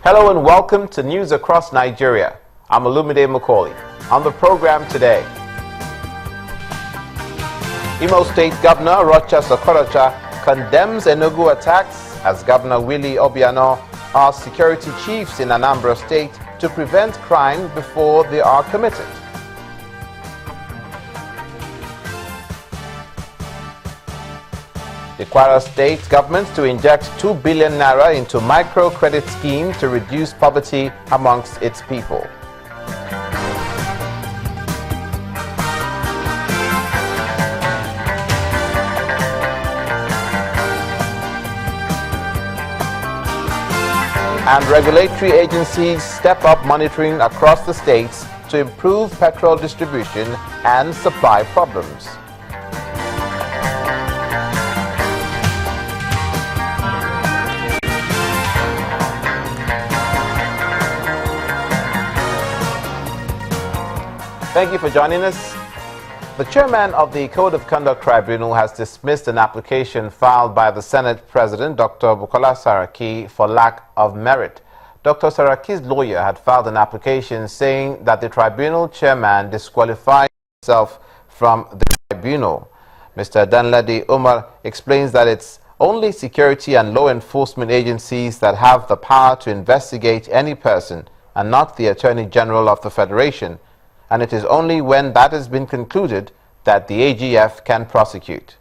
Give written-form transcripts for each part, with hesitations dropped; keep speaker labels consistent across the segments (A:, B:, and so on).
A: Hello and welcome to News Across Nigeria. I'm Olumide Macaulay. On the program today, Imo State Governor Okorocha condemns Enugu attacks as Governor Willie Obiano asks security chiefs in Anambra State to prevent crime before they are committed. The Kwara State government to inject 2 billion naira into microcredit scheme to reduce poverty amongst its people. And regulatory agencies step up monitoring across the states to improve petrol distribution and supply problems. Thank you for joining us. The chairman of the Code of Conduct Tribunal has dismissed an application filed by the Senate President, Dr. Bukola Saraki, for lack of merit. Dr. Saraki's lawyer had filed an application saying that the tribunal chairman disqualified himself from the tribunal. Mr. Danladi Umar explains that it's only security and law enforcement agencies that have the power to investigate any person and not the Attorney General of the Federation. And it is only when that has been concluded that the AGF can prosecute.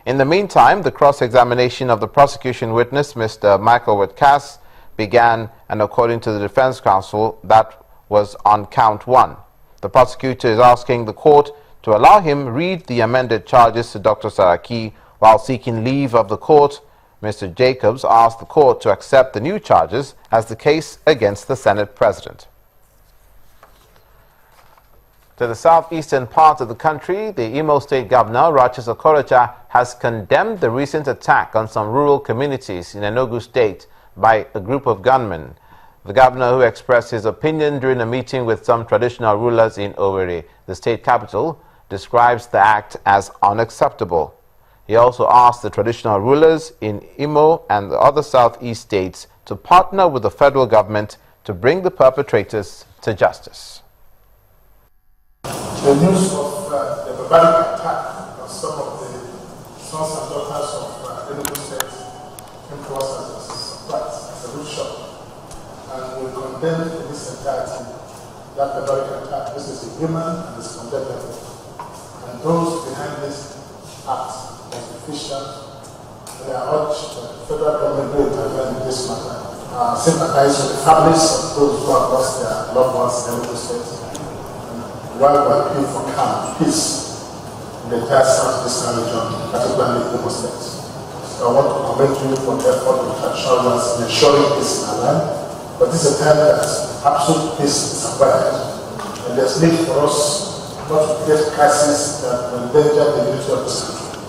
A: In the meantime, the cross-examination of the prosecution witness, Mr. Michael Witkas, began, and according to the defense counsel, that was on count 1. The prosecutor is asking the court to allow him read the amended charges to Dr. Saraki while seeking leave of the court. Mr. Jacobs asked the court to accept the new charges as the case against the Senate President. To the southeastern part of the country, the Imo State Governor, Okorocha, has condemned the recent attack on some rural communities in Enugu State by a group of gunmen. The governor, who expressed his opinion during a meeting with some traditional rulers in Owerri, the state capital, describes the act as unacceptable. He also asked the traditional rulers in Imo and the other southeast states to partner with the federal government to bring the perpetrators to justice.
B: The news of the barbaric attack on some of the sons and daughters of Enugu State came to us as a surprise, as a good shock. And we condemn in this entirety that barbaric attack. This is inhuman and is condemnable. And those behind this act, as officials, they are urged that the federal government will intervene in this matter. Sympathize with the families of those who have lost their loved ones in Enugu State. While we appeal for calm, peace in the entire southeastern region, particularly Imo State. So I want to commend you for the effort of assurance in ensuring peace in our land. But this is a time that absolute peace is required. And there's need for us not to create crises that will endanger the unity of this country.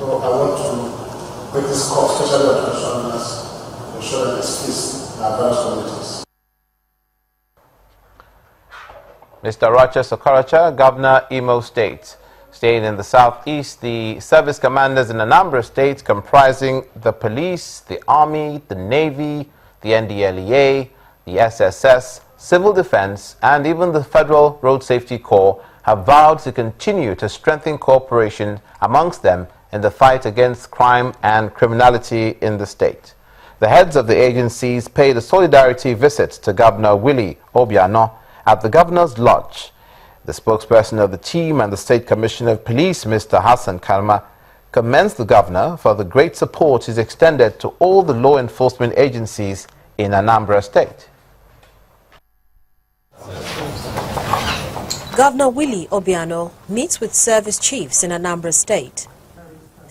B: So I want to make this call, especially to assurance, to ensure that there's peace in our various communities.
A: Mr. Okorocha, Governor, Imo State. Staying in the southeast, the service commanders in Anambra State, comprising the police, the army, the navy, the NDLEA, the SSS, civil defense, and even the Federal Road Safety Corps, have vowed to continue to strengthen cooperation amongst them in the fight against crime and criminality in the state. The heads of the agencies paid a solidarity visit to Governor Willie Obiano at the Governor's Lodge. The spokesperson of the team and the State Commissioner of Police, Mr. Hassan Kalma, commends the Governor for the great support he's extended to all the law enforcement agencies in Anambra State.
C: Governor Willie Obiano meets with service chiefs in Anambra State.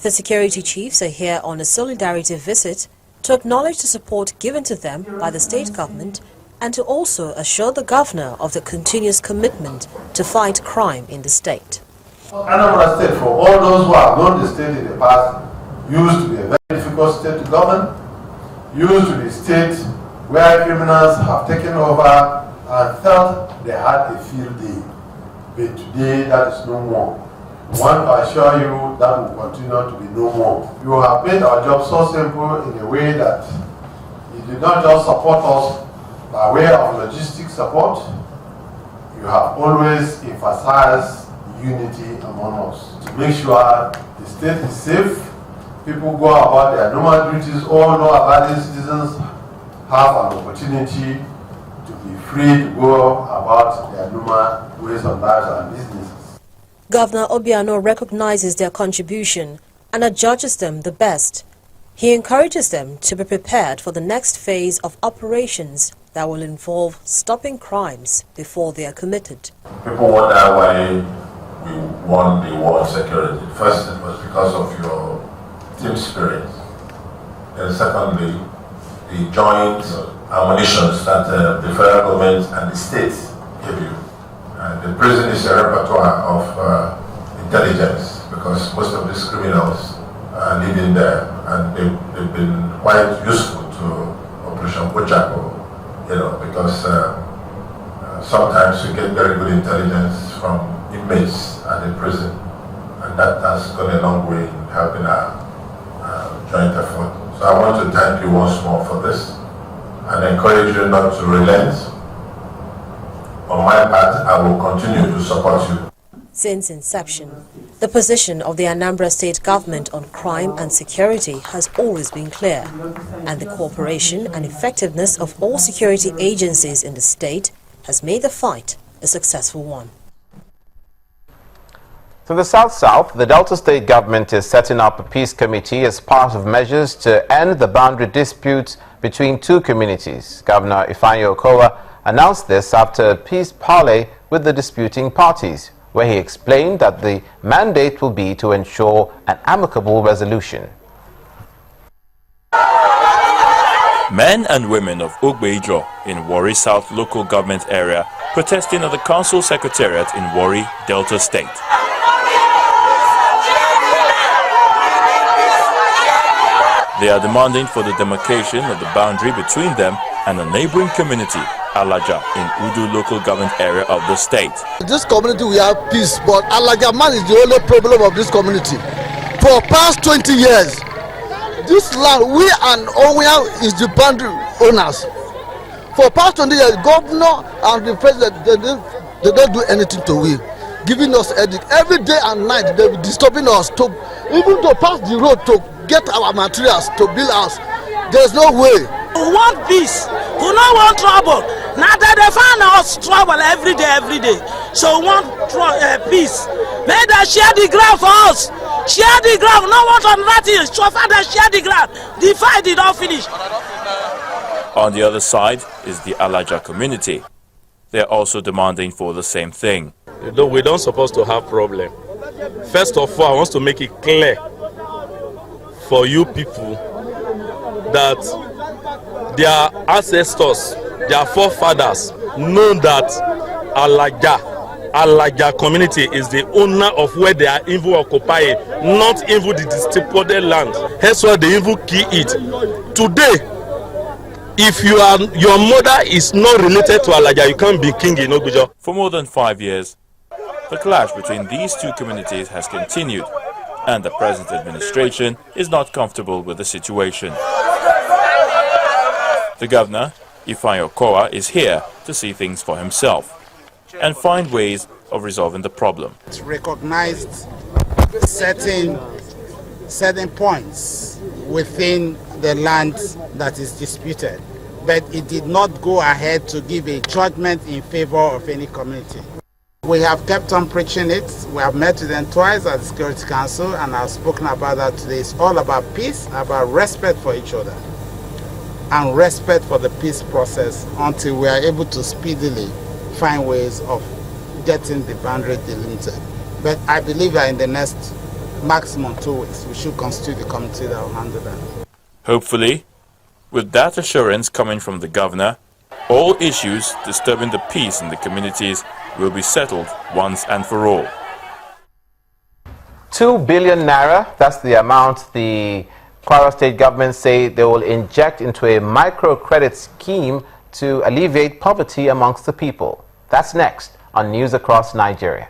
C: The security chiefs are here on a solidarity visit to acknowledge the support given to them by the state government and to also assure the governor of the continuous commitment to fight crime in the state.
D: Anambra State, for all those who have known the state in the past, used to be a very difficult state to govern, used to be a state where criminals have taken over and felt they had a field day. But today that is no more. I want to assure you that will continue to be no more. You have made our job so simple in a way that You did not just support us by way of logistic support. You have always emphasized unity among us to make sure the state is safe. People go about their normal duties. All law-abiding citizens have an opportunity to be free to go about their normal ways of life and businesses.
C: Governor Obiano recognizes their contribution and adjudges them the best. He encourages them to be prepared for the next phase of operations that will involve stopping crimes before they are committed.
E: People wonder why we won the war on security. First, it was because of your team spirit. And secondly, the joint admonitions that the federal government and the state gave you. The prison is a repertoire of intelligence because most of these criminals are living there, and they've been quite useful to Operation Pochako, because sometimes you get very good intelligence from inmates at the prison, and that has gone a long way in helping our joint effort. So I want to thank you once more for this and encourage you not to relent. On my part, I will continue to support you.
C: Since inception, the position of the Anambra State government on crime and security has always been clear, and the cooperation and effectiveness of all security agencies in the state has made the fight a successful one.
A: To the South-South, the Delta State government is setting up a peace committee as part of measures to end the boundary disputes between two communities. Governor Ifeanyi Okowa announced this after a peace parley with the disputing parties, where he explained that the mandate will be to ensure an amicable resolution.
F: Men and women of Ogbeijo in Warri South local government area protesting at the council secretariat in Warri, Delta State. They are demanding for the demarcation of the boundary between them and a neighboring community, Alaja, in Udu local government area of the state.
G: This community we have peace, but Alaja man is the only problem of this community. For past 20 years, this land, we and Onya is the boundary owners. For past 20 years, governor and the president, they don't do anything to we, giving us headache. Every day and night, they be disturbing us, even to pass the road to get our materials to build house. There's no way.
H: We want peace. We don't want trouble. Now that they find us trouble every day. So we want peace. May they share the ground for us. Share the ground. No one on nothing. So far they share the ground. The fight did not finish.
F: On the other side is the Alaja community. They are also demanding for the same thing.
I: We don't supposed to have problem. First of all, I want to make it clear for you people that their ancestors, their forefathers know that Alaja community is the owner of where they are even occupying, not even the disputed land. Hence why they even key it. Today, if your mother is not related to Alaja, you can't be king in Ogbeijo.
F: For more than 5 years, the clash between these two communities has continued, and the present administration is not comfortable with the situation. The governor, Ifeanyi Okowa, is here to see things for himself and find ways of resolving the problem.
J: It recognized certain points within the land that is disputed, but it did not go ahead to give a judgment in favor of any community. We have kept on preaching it. We have met with them twice at the Security Council, and I've spoken about that today. It's all about peace, about respect for each other, and respect for the peace process until we are able to speedily find ways of getting the boundary delimited. But I believe that in the next maximum 2 weeks, we should constitute the committee that will handle that.
F: Hopefully, with that assurance coming from the governor, all issues disturbing the peace in the communities will be settled once and for all.
A: 2 billion naira, that's the amount the Kwara State government say they will inject into a microcredit scheme to alleviate poverty amongst the people. That's next on News Across Nigeria.